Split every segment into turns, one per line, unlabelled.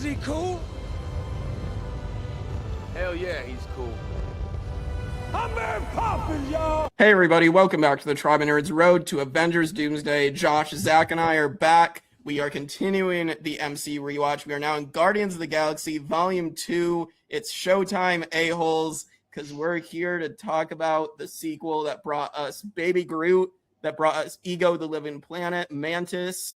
he cool?
Hell yeah, he's cool.
I'm Mary Poppins, y'all!
Hey everybody, welcome back to the Tribe of Nerds Road to Avengers Doomsday. Josh, Zack, and I are back. We are continuing the MCU rewatch. We are now in Guardians of the Galaxy Volume 2. It's Showtime, a-holes, because we're here to talk about the sequel that brought us Baby Groot, that brought us Ego the Living Planet, Mantis,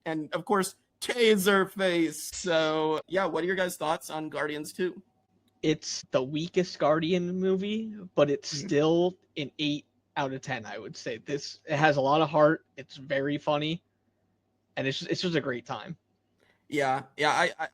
and of course, Taserface. So, yeah, what are your guys' thoughts on Guardians 2?
It's the weakest Guardian movie, but it's still an 8 out of 10, I would say. It has a lot of heart, it's very funny, and it's just a great time.
Yeah,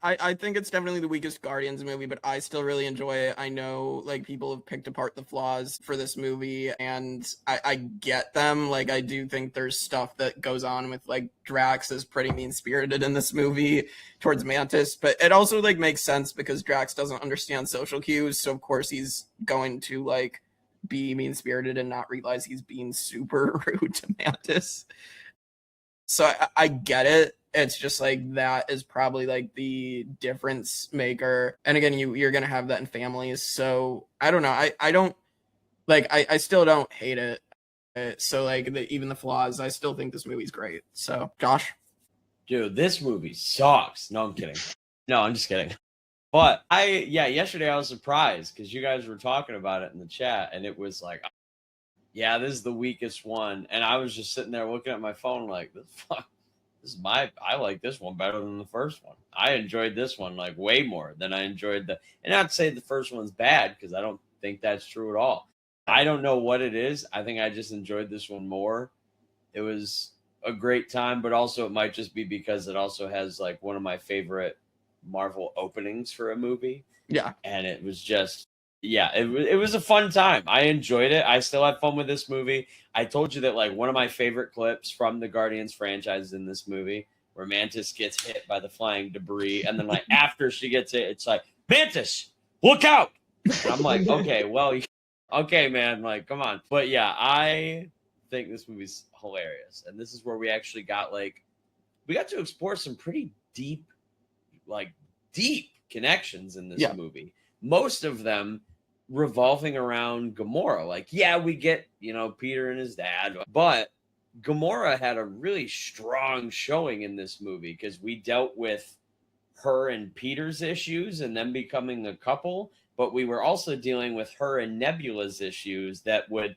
I think it's definitely the weakest Guardians movie, but I still really enjoy it. I know, like, people have picked apart the flaws for this movie, and I get them. Like, I do think there's stuff that goes on with, like, Drax is pretty mean-spirited in this movie towards Mantis, but it also, like, makes sense because Drax doesn't understand social cues, so of course he's going to, like, be mean-spirited and not realize he's being super rude to Mantis. So I get it. It's just like that is probably like the difference maker. And again, you're gonna have that in families. So I don't know. I don't like. I still don't hate it. So like even the flaws, I still think this movie's great. So Josh,
dude, this movie sucks. No, I'm kidding. No, I'm just kidding. But yesterday I was surprised because you guys were talking about it in the chat, and it was like, yeah, this is the weakest one. And I was just sitting there looking at my phone like, I like this one better than the first one. I enjoyed this one like way more than I enjoyed and not to say the first one's bad, because I don't think that's true at all. I don't know what it is. I think I just enjoyed this one more. It was a great time, but also it might just be because it also has like one of my favorite Marvel openings for a movie.
Yeah.
And it was just, it was a fun time. I enjoyed it. I still had fun with this movie. I told you that like one of my favorite clips from the Guardians franchise is in this movie where Mantis gets hit by the flying debris. And then like after she gets hit, it's like, Mantis, look out. And I'm like, okay, well, okay, man, like, come on. But yeah, I think this movie's hilarious. And this is where we actually got to explore some pretty deep connections in this movie. Most of them revolving around Gamora. Like, yeah, we get, Peter and his dad, but Gamora had a really strong showing in this movie because we dealt with her and Peter's issues and them becoming a couple, but we were also dealing with her and Nebula's issues that would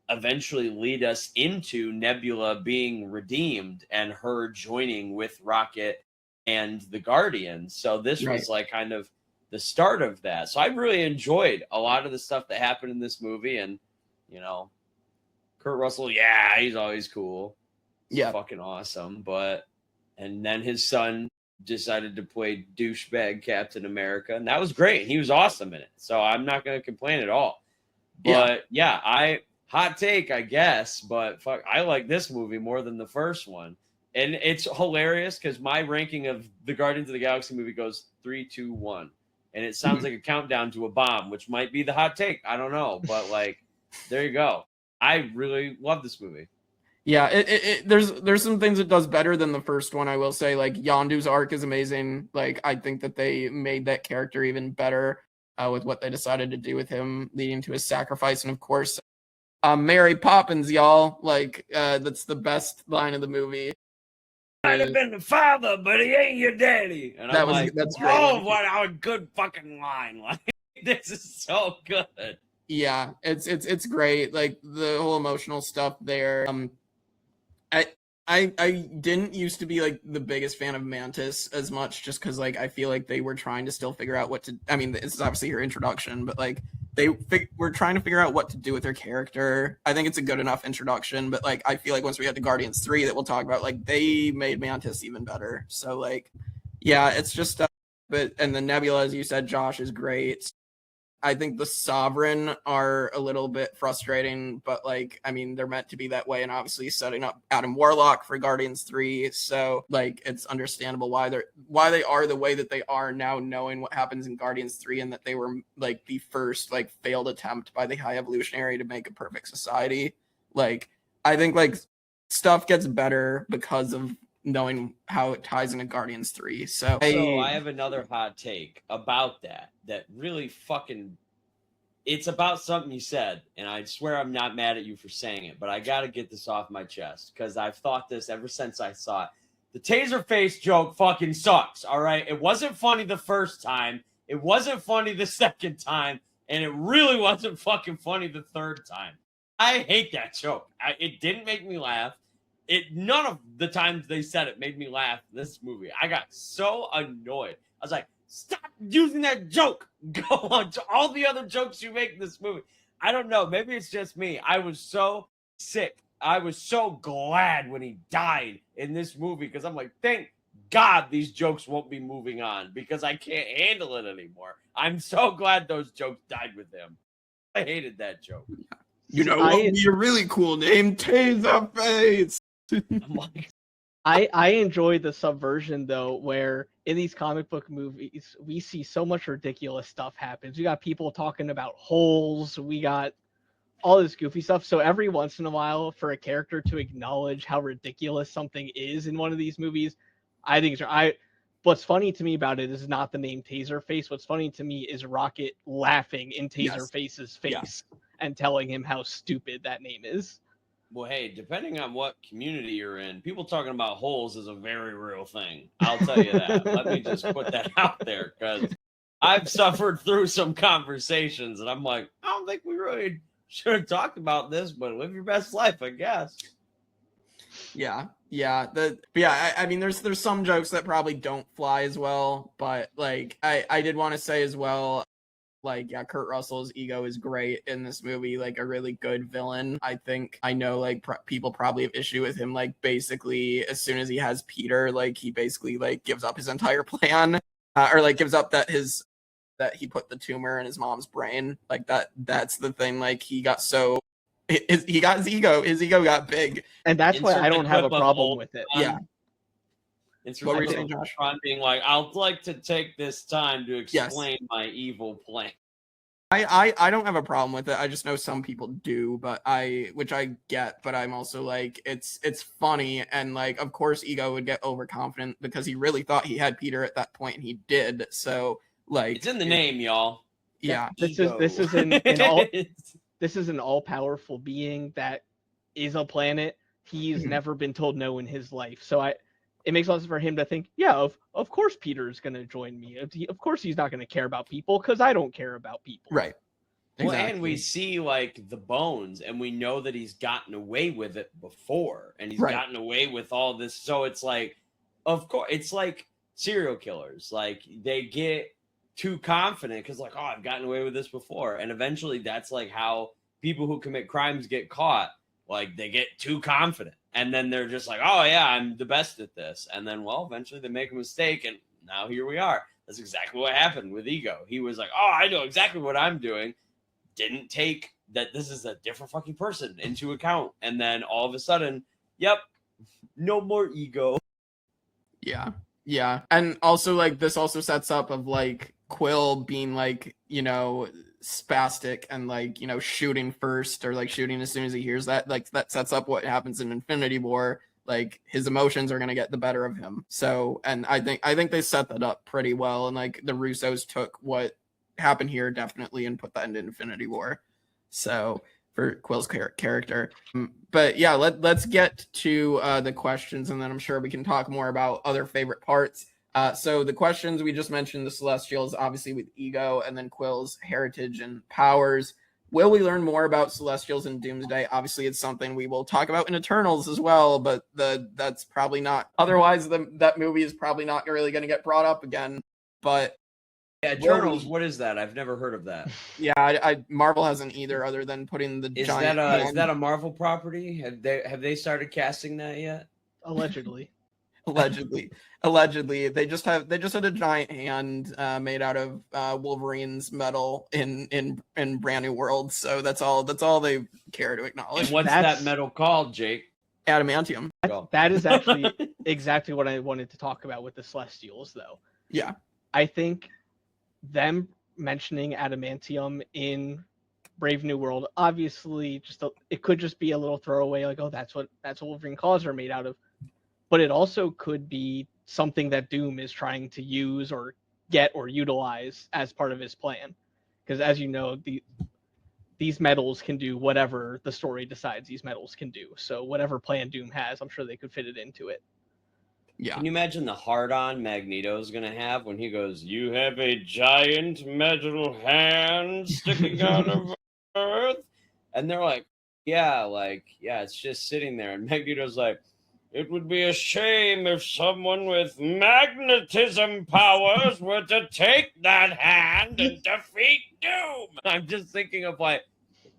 eventually lead us into Nebula being redeemed and her joining with Rocket and the Guardians. So this was like kind of the start of that. So I really enjoyed a lot of the stuff that happened in this movie. And, Kurt Russell, yeah, he's always cool. He's fucking awesome. And then his son decided to play douchebag Captain America. And that was great. He was awesome in it. So I'm not going to complain at all. But hot take, I guess. But fuck, I like this movie more than the first one. And it's hilarious because my ranking of the Guardians of the Galaxy movie goes 3, 2, 1. And it sounds like a countdown to a bomb, which might be the hot take. I don't know. But, there you go. I really love this movie.
Yeah, there's some things it does better than the first one, I will say. Like, Yondu's arc is amazing. Like, I think that they made that character even better with what they decided to do with him, leading to his sacrifice. And, of course, Mary Poppins, y'all. Like, that's the best line of the movie.
Might have been the father, but he ain't your daddy. And that's great. Oh, what a good fucking line! Like, this is so good.
Yeah, it's great. Like the whole emotional stuff there. I didn't used to be like the biggest fan of Mantis as much, just because like I feel like they were trying to still figure out what to. I mean, this is obviously her introduction, but like they were trying to figure out what to do with her character. I think it's a good enough introduction, but like I feel like once we had to Guardians 3 that we'll talk about, like they made Mantis even better. So like, yeah, it's just. And the Nebula, as you said, Josh, is great. I think the Sovereign are a little bit frustrating, but like, I mean, they're meant to be that way, and obviously setting up Adam Warlock for Guardians 3. So like, it's understandable why they are the way that they are now, knowing what happens in Guardians 3 and that they were like the first like failed attempt by the High Evolutionary to make a perfect society. Like, I think like stuff gets better because of knowing how it ties into Guardians 3. So
I have another hot take about that really fucking, it's about something you said, and I swear I'm not mad at you for saying it, but I got to get this off my chest because I've thought this ever since I saw it. The Taserface joke fucking sucks, all right? It wasn't funny the first time, it wasn't funny the second time, and it really wasn't fucking funny the third time. I hate that joke. It didn't make me laugh. None of the times they said it made me laugh in this movie. I got so annoyed. I was like, stop using that joke. Go on to all the other jokes you make in this movie. I don't know. Maybe it's just me. I was so sick. I was so glad when he died in this movie because I'm like, thank God these jokes won't be moving on because I can't handle it anymore. I'm so glad those jokes died with him. I hated that joke.
You know what would be a really cool name? Taserface.
I'm like,
I enjoy the subversion though, where in these comic book movies we see so much ridiculous stuff happens. We got people talking about holes. We got all this goofy stuff. So every once in a while, for a character to acknowledge how ridiculous something is in one of these movies, I think what's funny to me about it is not the name Taserface. What's funny to me is Rocket laughing in Taserface's face and telling him how stupid that name is.
well, hey, depending on what community you're in, people talking about holes is a very real thing. I'll tell you that. Let me just put that out there because I've suffered through some conversations and I'm like, I don't think we really should have talked about this, but live your best life, I guess.
Yeah. I mean, there's some jokes that probably don't fly as well, but like I did want to say as well, like, yeah, Kurt Russell's ego is great in this movie, like a really good villain. I know like people probably have issue with him, like basically as soon as he has Peter, like he basically like gives up his entire plan, or like gives up that he put the tumor in his mom's brain. Like that's the thing. Like he got so his ego got big,
and that's why I don't have a problem with it.
Yeah.
It's
What were you
really
saying, Josh?
on being like, I'd like to take this time to explain my evil plan.
I don't have a problem with it. I just know some people do, which I get, but I'm also like, it's funny, and like, of course, Ego would get overconfident because he really thought he had Peter at that point, and he did. So like,
it's in the name, y'all.
Yeah,
this is an all-powerful being that is a planet. He's never been told no in his life, so it makes sense for him to think, yeah, of course Peter's going to join me. Of course he's not going to care about people because I don't care about people.
Right.
Exactly. Well, and we see like the bones and we know that he's gotten away with it before and he's gotten away with all this. So it's like, of course, it's like serial killers. Like they get too confident because like, oh, I've gotten away with this before. And eventually that's like how people who commit crimes get caught. Like they get too confident. And then they're just like, oh, yeah, I'm the best at this. And then, well, eventually they make a mistake. And now here we are. That's exactly what happened with Ego. He was like, oh, I know exactly what I'm doing. Didn't take that this is a different fucking person into account. And then all of a sudden, yep, no more Ego.
Yeah. Yeah. And also, like, this also sets up of, like, Quill being, like, you know, spastic and like, you know, shooting first or like shooting as soon as he hears that. Like that sets up what happens in Infinity War. Like his emotions are going to get the better of him. So, and I think they set that up pretty well, and like the Russos took what happened here definitely and put that into Infinity War. So for Quill's character. But yeah, let's get to the questions, and then I'm sure we can talk more about other favorite parts. So the questions we just mentioned, the Celestials, obviously with Ego, and then Quill's heritage and powers. Will we learn more about Celestials in Doomsday? Obviously, it's something we will talk about in Eternals as well, but that's probably not. Otherwise, that movie is probably not really going to get brought up again. But
yeah, Eternals, what is that? I've never heard of that.
Yeah, I Marvel hasn't either, other than putting the giant.
Is that a Marvel property? Have they started casting that yet?
Allegedly.
Allegedly, they just had a giant hand made out of Wolverine's metal in Brand New World. So that's all they care to acknowledge.
And what's that metal called, Jake?
Adamantium.
That is actually exactly what I wanted to talk about with the Celestials, though.
Yeah, I
think them mentioning adamantium in Brave New World, obviously, it could just be a little throwaway, like, oh, that's what Wolverine claws are made out of. but it also could be something that Doom is trying to use or get or utilize as part of his plan. Because as you know, these medals can do whatever the story decides these medals can do. So whatever plan Doom has, I'm sure they could fit it into it.
Yeah.
Can you imagine the hard-on Magneto's gonna have when he goes, "You have a giant metal hand sticking out of Earth," and they're like, "Yeah, it's just sitting there," and Magneto's like, "It would be a shame if someone with magnetism powers were to take that hand and defeat Doom." I'm just thinking of like,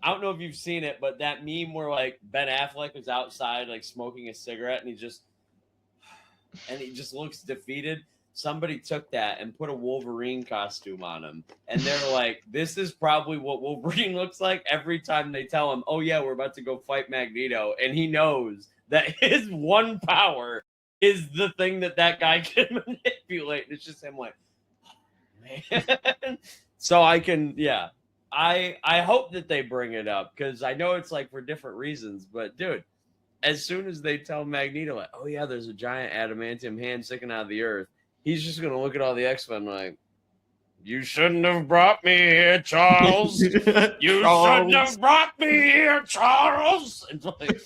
I don't know if you've seen it, but that meme where like Ben Affleck was outside like smoking a cigarette and he just looks defeated. Somebody took that and put a Wolverine costume on him. And they're like, this is probably what Wolverine looks like every time they tell him, oh yeah, we're about to go fight Magneto. And he knows that his one power is the thing that guy can manipulate. It's just him like, oh, man. So I hope that they bring it up, because I know it's like for different reasons, but dude, as soon as they tell Magneto, like, oh yeah, there's a giant adamantium hand sticking out of the earth, he's just going to look at all the X-Men like, you shouldn't have brought me here, Charles. You shouldn't have brought me here, Charles. It's like,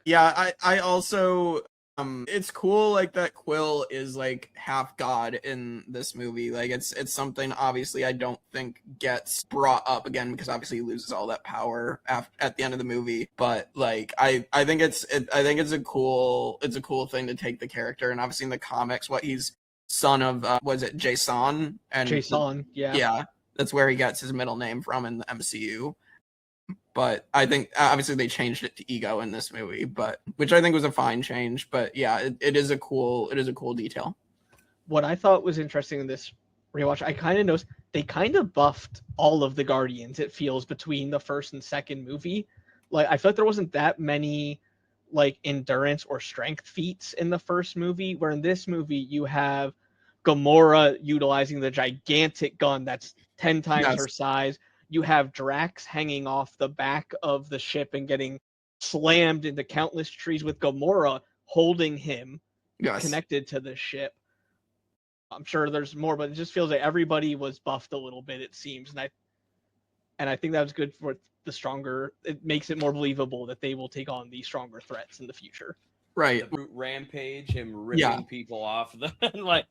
yeah, I also, it's cool, like, that Quill is, like, half god in this movie. Like, it's something, obviously, I don't think gets brought up again, because obviously he loses all that power at the end of the movie. But, like, I think it's a cool thing to take the character, and obviously in the comics, he's son of, was it Jason? And
Jason, yeah.
Yeah, that's where he gets his middle name from in the MCU. But I think obviously they changed it to Ego in this movie, but which I think was a fine change. But yeah, it is a cool detail.
What I thought was interesting in this rewatch, I kind of noticed they kind of buffed all of the Guardians, it feels, between the first and second movie. Like, I feel like there wasn't that many like endurance or strength feats in the first movie, where in this movie you have Gamora utilizing the gigantic gun that's 10 times her size. You have Drax hanging off the back of the ship and getting slammed into countless trees with Gamora holding him connected to the ship. I'm sure there's more, but it just feels like everybody was buffed a little bit, it seems. And I think that was good for the stronger. It makes it more believable that they will take on these stronger threats in the future.
Right.
The rampage, him ripping people off like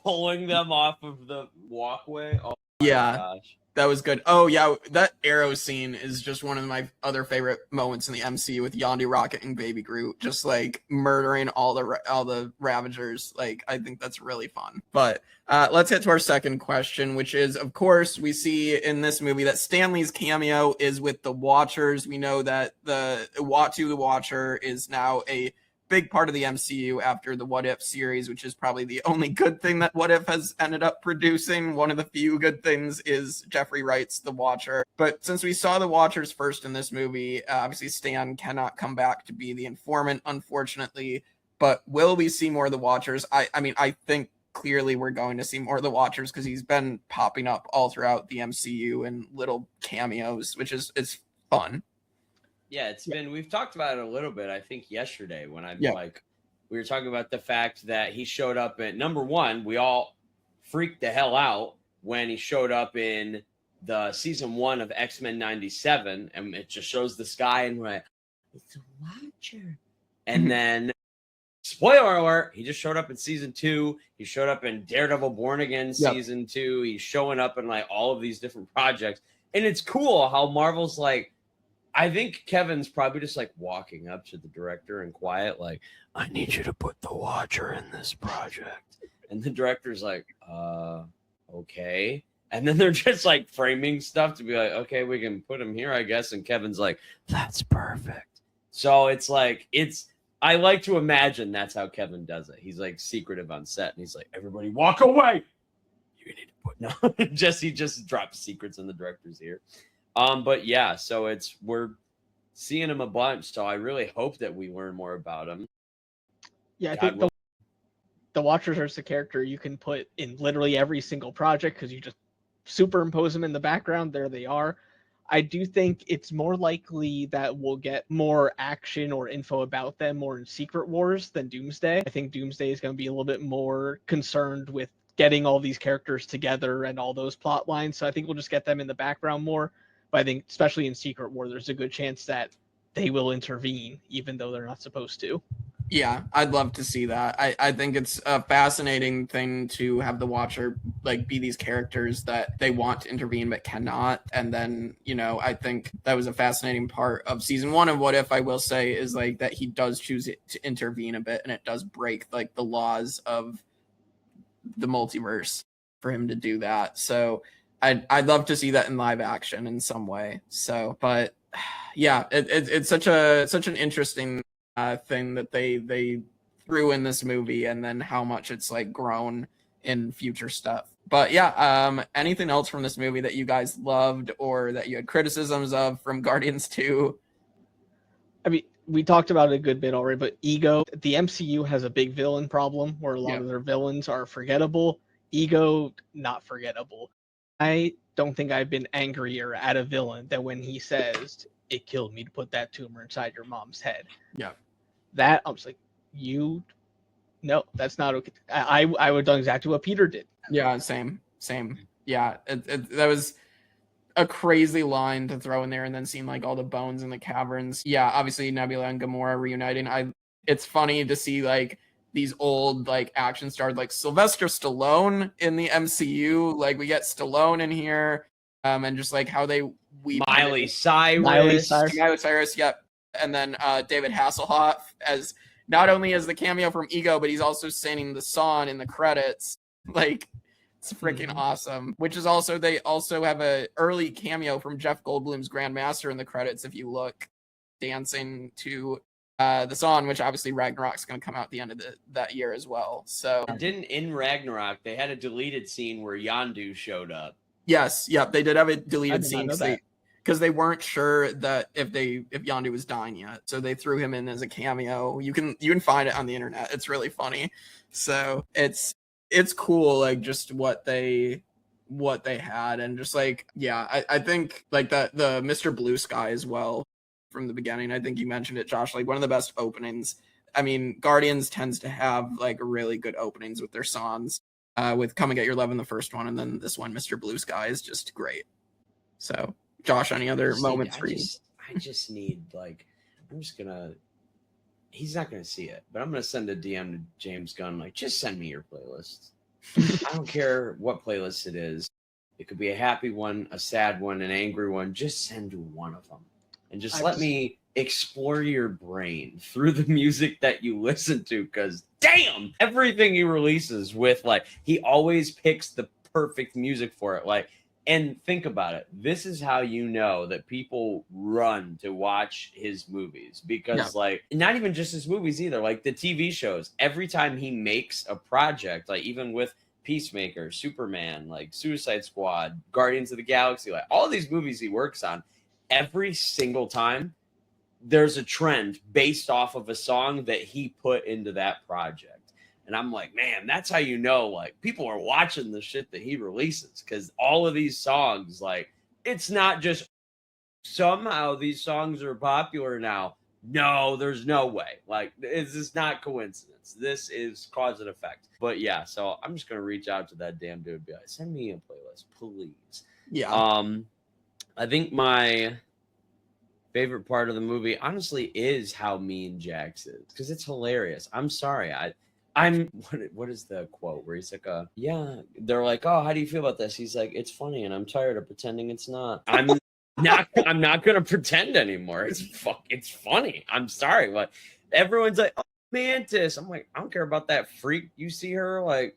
pulling them off of the walkway. Oh my gosh.
That was good. Oh yeah, that arrow scene is just one of my other favorite moments in the MCU, with Yondu rocketing Baby Groot, just like murdering all the Ravagers. Like, I think that's really fun. But let's get to our second question, which is, of course, we see in this movie that Stan Lee's cameo is with the Watchers. We know that the Uatu the Watcher is now a big part of the MCU after the What If series, which is probably the only good thing that What If has ended up producing. One of the few good things is Jeffrey Wright's The Watcher. But since we saw the Watchers first in this movie, obviously Stan cannot come back to be the informant, unfortunately. But will we see more of the Watchers? I mean, I think clearly we're going to see more of the Watchers, because he's been popping up all throughout the MCU in little cameos, which is fun.
Yeah, we've talked about it a little bit, I think yesterday, when we were talking about the fact that he showed up at number one. We all freaked the hell out when he showed up in the season 1 of X-Men 97, and it just shows the sky and we're like, it's a Watcher. And then, spoiler alert, he just showed up in season 2. He showed up in Daredevil Born Again season 2. He's showing up in like all of these different projects. And it's cool how Marvel's like, I think Kevin's probably just like walking up to the director and quiet, like, I need you to put the Watcher in this project. And the director's like, okay. And then they're just like framing stuff to be like, okay, we can put him here, I guess. And Kevin's like, that's perfect. So it's like, I like to imagine that's how Kevin does it. He's like secretive on set, and he's like, everybody walk away. You need to put, no, he just drops secrets in the director's ear. But yeah, so we're seeing him a bunch, so I really hope that we learn more about him.
Yeah, I think the Watchers are the character you can put in literally every single project, because you just superimpose them in the background. There they are. I do think it's more likely that we'll get more action or info about them more in Secret Wars than Doomsday. I think Doomsday is going to be a little bit more concerned with getting all these characters together and all those plot lines. So I think we'll just get them in the background more. But I think especially in Secret War, there's a good chance that they will intervene, even though they're not supposed to.
Yeah, I'd love to see that. I think it's a fascinating thing to have the Watcher like be these characters that they want to intervene but cannot. And then, you know, I think that was a fascinating part of season 1 of What If, I will say, is like that he does choose to intervene a bit, and it does break like the laws of the multiverse for him to do that. So I'd love to see that in live action in some way. So, but yeah, it's such an interesting thing that they threw in this movie, and then how much it's like grown in future stuff. But yeah, anything else from this movie that you guys loved or that you had criticisms of from Guardians 2?
I mean, we talked about it a good bit already, but Ego, the MCU has a big villain problem where a lot of their villains are forgettable. Ego, not forgettable. I don't think I've been angrier at a villain than when he says, "It killed me to put that tumor inside your mom's head."
Yeah.
That, I'm just like, no, that's not okay. I would have done exactly what Peter did.
Yeah, same. Yeah, that was a crazy line to throw in there, and then seeing like all the bones in the caverns. Yeah, obviously Nebula and Gamora reuniting. It's funny to see like these old like action stars like Sylvester Stallone in the MCU. Like we get Stallone in here, and just like how they
Miley Cyrus.
Yep. And then David Hasselhoff as not only as the cameo from Ego, but he's also singing the song in the credits. Like, it's freaking awesome. Which is also, they also have a early cameo from Jeff Goldblum's Grandmaster in the credits, if you look, dancing to the song, which obviously Ragnarok's going to come out at the end of that year as well. So
Didn't in Ragnarok, they had a deleted scene where Yondu showed up.
Yes, yep, they did have a deleted scene
that.
because they weren't sure that if Yondu was dying yet, so they threw him in as a cameo. You can find it on the internet. It's really funny. So it's cool, like just what they had, and just like I think like the Mr. Blue Sky as well from the beginning. I think you mentioned it, Josh. Like one of the best openings. I mean, Guardians tends to have like really good openings with their songs. With Come and Get Your Love in the first one, and then this one, Mr. Blue Sky, is just great. So, Josh, any other moments for you?
I just need, like, he's not gonna see it, but I'm gonna send a DM to James Gunn, like, just send me your playlist. I don't care what playlist it is. It could be a happy one, a sad one, an angry one. Just send one of them, and just let me explore your brain through the music that you listen to, because damn, everything he releases with, like, he always picks the perfect music for it. Like, and think about it, this is how you know that people run to watch his movies, because like, not even just his movies either, like the TV shows, every time he makes a project, like even with Peacemaker, Superman, like Suicide Squad, Guardians of the Galaxy, like all these movies he works on, every single time there's a trend based off of a song that he put into that project. And I'm like, man, that's how you know, like, people are watching the shit that he releases, because all of these songs, like, it's not just somehow these songs are popular now. No, there's no way. Like, it's just not coincidence. This is cause and effect. But yeah, so I'm just gonna reach out to that damn dude and be like, send me a playlist, please.
Yeah.
I think my favorite part of the movie, honestly, is how mean Jax is, because it's hilarious. I'm sorry. What is the quote where he's like, they're like, oh, how do you feel about this? He's like, it's funny, and I'm tired of pretending it's not. I'm not gonna pretend anymore. It's funny. I'm sorry. Like, everyone's like, oh, Mantis. I'm like, I don't care about that freak. You see her, like,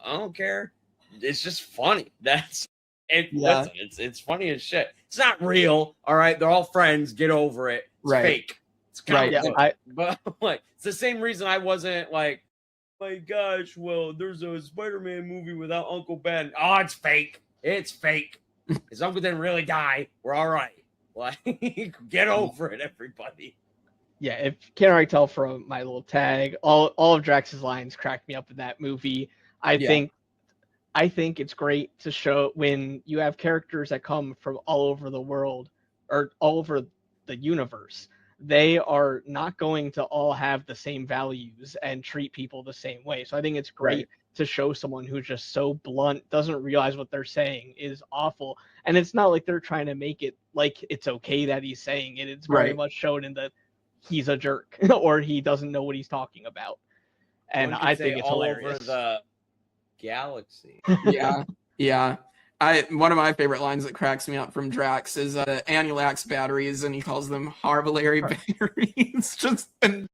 I don't care. It's just funny. That's it. Yeah. Listen, it's funny as shit. It's not real. All right, they're all friends. Get over it. It's fake. It's kind of but like, it's the same reason I wasn't like, my gosh, well, there's a Spider-Man movie without Uncle Ben. Oh, it's fake. It's fake. His uncle didn't really die. We're all right. Like, get over it, everybody.
Yeah, if you can't already tell from my little tag, all of Drax's lines cracked me up in that movie. I think it's great to show when you have characters that come from all over the world or all over the universe, they are not going to all have the same values and treat people the same way. So I think it's great
Right.
to show someone who's just so blunt, doesn't realize what they're saying is awful. And it's not like they're trying to make it like it's okay that he's saying it. It's very
Right.
much shown in that he's a jerk or he doesn't know what he's talking about. And
One could
I
say
think it's
all
hilarious.
over the galaxy.
Yeah, yeah. One of my favorite lines that cracks me up from Drax is Annulax batteries, and he calls them Harvalary batteries. Just and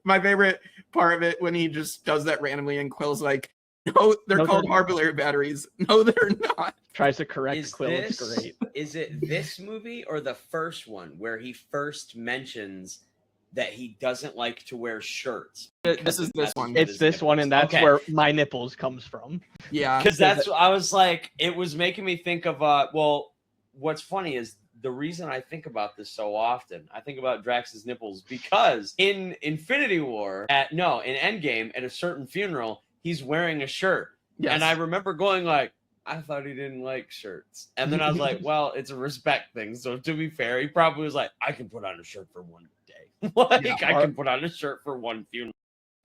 my favorite part of it when he just does that randomly, and Quill's like, "No, they're called Harvalary batteries. No, they're not."
Tries to correct
Is
Quill.
this,
It's great.
is it this movie or the first one where he first mentions that he doesn't like to wear shirts?
This is this one.
It's this one, and that's where my nipples comes from.
Yeah,
Because that's I was like, it was making me think of well, what's funny is the reason I think about this so often, I think about Drax's nipples because in Infinity War in Endgame at a certain funeral, he's wearing a shirt.
yes.
And I remember going like, I thought he didn't like shirts. And then I was like, well, it's a respect thing. So to be fair, he probably was like, I can put on a shirt for one day. I can put on a shirt for one funeral.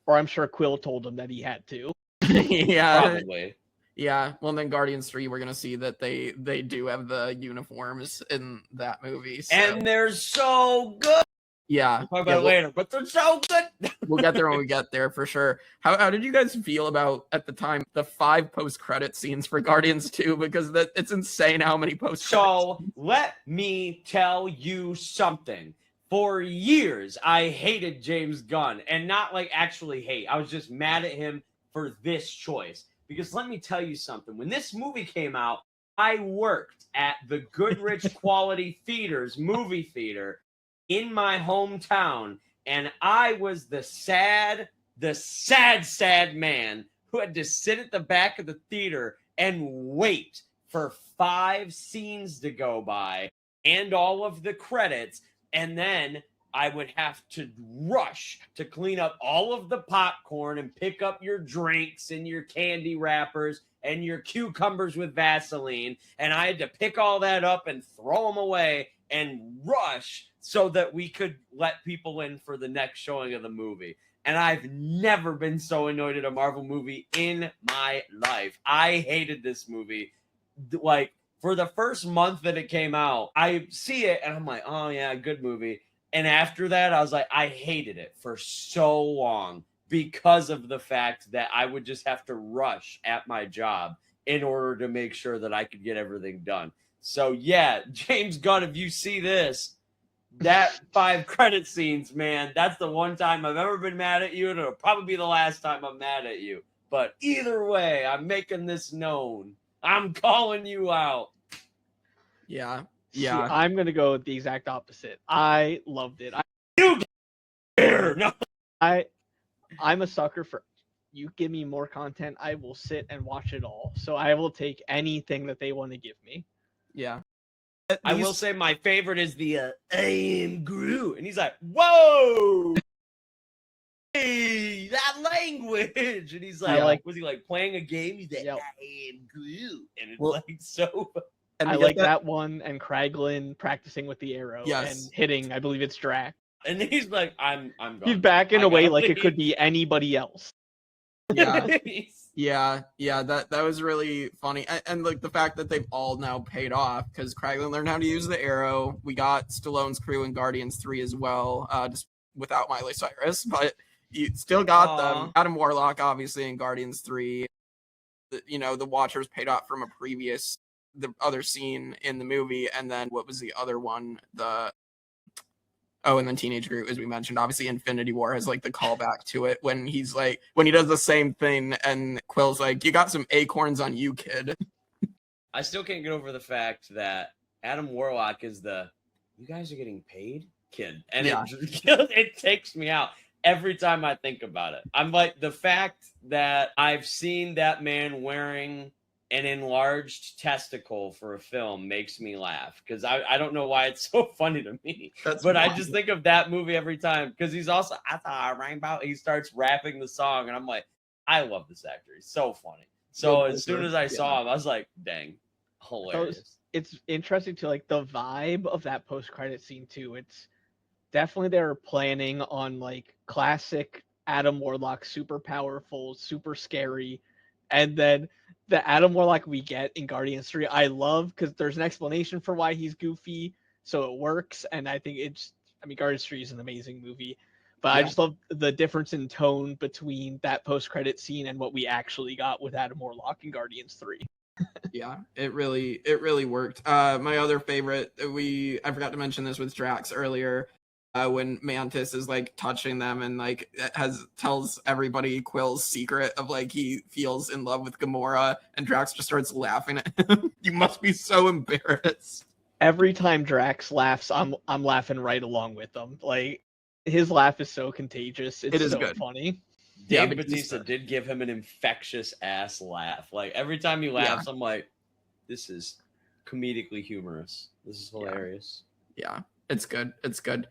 Or I'm sure Quill told him that he had to.
Yeah,
Probably.
Yeah. Well, then Guardians 3, we're gonna see that they do have the uniforms in that movie, so.
And they're so good.
Yeah,
We'll talk about it later, but they're so good.
We'll get there when we get there for sure. How did you guys feel about at the time the 5 post-credit scenes for Guardians 2? Because it's insane how many post-credits.
So let me tell you something. For years, I hated James Gunn, and not like actually hate. I was just mad at him for this choice. Because let me tell you something. When this movie came out, I worked at the Goodrich Quality Theaters movie theater in my hometown, and I was the sad man who had to sit at the back of the theater and wait for 5 scenes to go by and all of the credits, and then I would have to rush to clean up all of the popcorn and pick up your drinks and your candy wrappers and your cucumbers with Vaseline, and I had to pick all that up and throw them away and rush so that we could let people in for the next showing of the movie. And I've never been so annoyed at a Marvel movie in my life. I hated this movie. Like, for the first month that it came out, I see it and I'm like, oh yeah, good movie. And after that, I was like, I hated it for so long because of the fact that I would just have to rush at my job in order to make sure that I could get everything done. So yeah, James Gunn, if you see this, that 5 credit scenes, man, that's the one time I've ever been mad at you, and it'll probably be the last time I'm mad at you. But either way, I'm making this known. I'm calling you out.
Yeah.
See,
Yeah.
I'm gonna go the exact opposite. I loved it.
No.
I'm a sucker for, you give me more content, I will sit and watch it all. So I will take anything that they want to give me.
Yeah.
I will say my favorite is the I am Groot. And he's like, whoa! Hey, that language! And he's like, was he like playing a game? He's like, I am Groot. And it's like so...
And
I like that one, and Kraglin practicing with the arrow and hitting, I believe it's Drac.
And he's like, I'm gone.
He's back in a way like it could be anybody else.
Yeah. Yeah, that was really funny. And like the fact that they've all now paid off, because Kraglin learned how to use the arrow. We got Stallone's crew in Guardians 3 as well, just without Miley Cyrus, but you still got them. Adam Warlock, obviously, in Guardians 3. The Watchers paid off from the other scene in the movie, and then what was the other one? And then Teenage Groot, as we mentioned. Obviously, Infinity War has like the callback to it when he's like, when he does the same thing, and Quill's like, "You got some acorns on you, kid."
I still can't get over the fact that Adam Warlock is you guys are getting paid kid, and it takes me out every time I think about it. I'm like, the fact that I've seen that man wearing an enlarged testicle for a film makes me laugh, because I don't know why it's so funny to me. But wild. I just think of that movie every time, because he's also, I thought rainbow. He starts rapping the song, and I'm like, I love this actor. He's so funny. So as soon as I saw him, I was like, dang, hilarious.
It's interesting to like the vibe of that post-credit scene too. It's definitely they were planning on like classic Adam Warlock, super powerful, super scary, and then the Adam Warlock we get in Guardians 3, I love because there's an explanation for why he's goofy, so it works. And I think Guardians 3 is an amazing movie, but I just love the difference in tone between that post-credit scene and what we actually got with Adam Warlock in Guardians 3.
Yeah, it really worked. My other favorite, I forgot to mention this with Drax earlier, when Mantis is like touching them and like tells everybody Quill's secret of like he feels in love with Gamora, and Drax just starts laughing at him. You must be so embarrassed.
Every time Drax laughs, I'm laughing right along with them. Like his laugh is so contagious. It's so
good.
Funny.
Dave Bautista did give him an infectious ass laugh. Like every time he laughs, I'm like, this is comedically humorous. This is hilarious.
Yeah, it's good. It's good.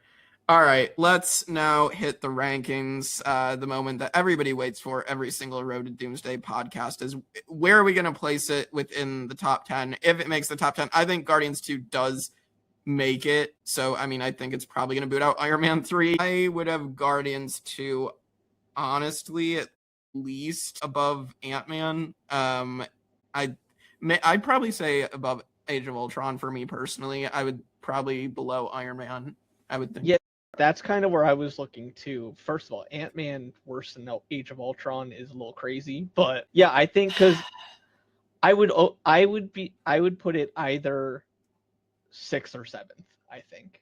All right, let's now hit the rankings. The moment that everybody waits for every single Road to Doomsday podcast is where are we going to place it within the top 10? If it makes the top 10, I think Guardians 2 does make it. So, I mean, I think it's probably going to boot out Iron Man 3. I would have Guardians 2, honestly, at least above Ant-Man. I'd probably say above Age of Ultron for me personally. I would probably below Iron Man, I would think.
Yeah. That's kind of where I was looking too. First of all, Ant-Man worse than Age of Ultron is a little crazy, but yeah, I think because I would put it either 6th or 7th. I think.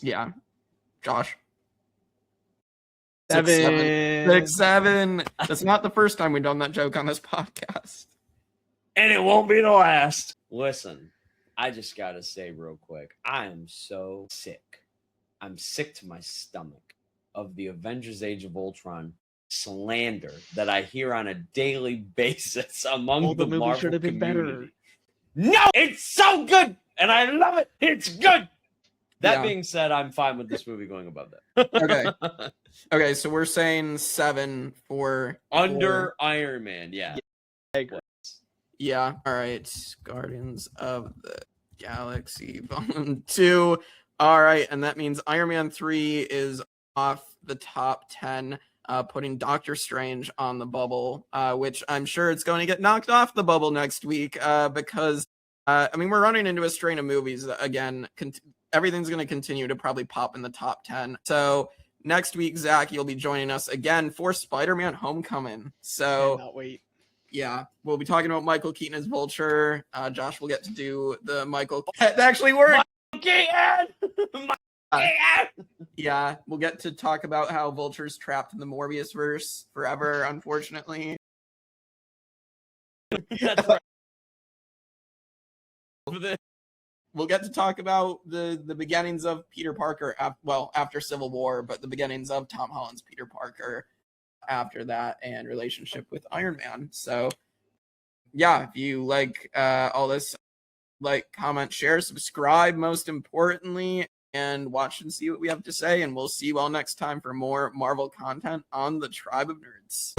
Yeah, Josh.
7.
6, 7. That's not the first time we've done that joke on this podcast,
and it won't be the last. Listen, I just gotta say real quick, I am so sick. I'm sick to my stomach of the Avengers Age of Ultron slander that I hear on a daily basis among the Marvel should have been community. Better. No, it's so good, and I love it. It's good. That being said, I'm fine with this movie going above
that. Okay, so we're saying 7 for
under Iron Man. Yeah.
I agree.
Yeah. All right. Guardians of the Galaxy Volume 2. All right, and that means Iron Man 3 is off the top 10, putting Doctor Strange on the bubble, which I'm sure it's going to get knocked off the bubble next week because, we're running into a strain of movies that, again, everything's going to continue to probably pop in the top 10. So next week, Zach, you'll be joining us again for Spider-Man Homecoming. So
cannot wait.
Yeah, we'll be talking about Michael Keaton as Vulture. Josh will get to do the Michael... That actually worked! Yeah, we'll get to talk about how Vulture's trapped in the Morbius verse forever, unfortunately.
That's right.
We'll get to talk about the beginnings of Peter Parker, after Civil War, but the beginnings of Tom Holland's Peter Parker after that and relationship with Iron Man. So, yeah, if you like all this, like, comment, share, subscribe, most importantly, and watch and see what we have to say. And we'll see you all next time for more Marvel content on the Tribe of Nerds.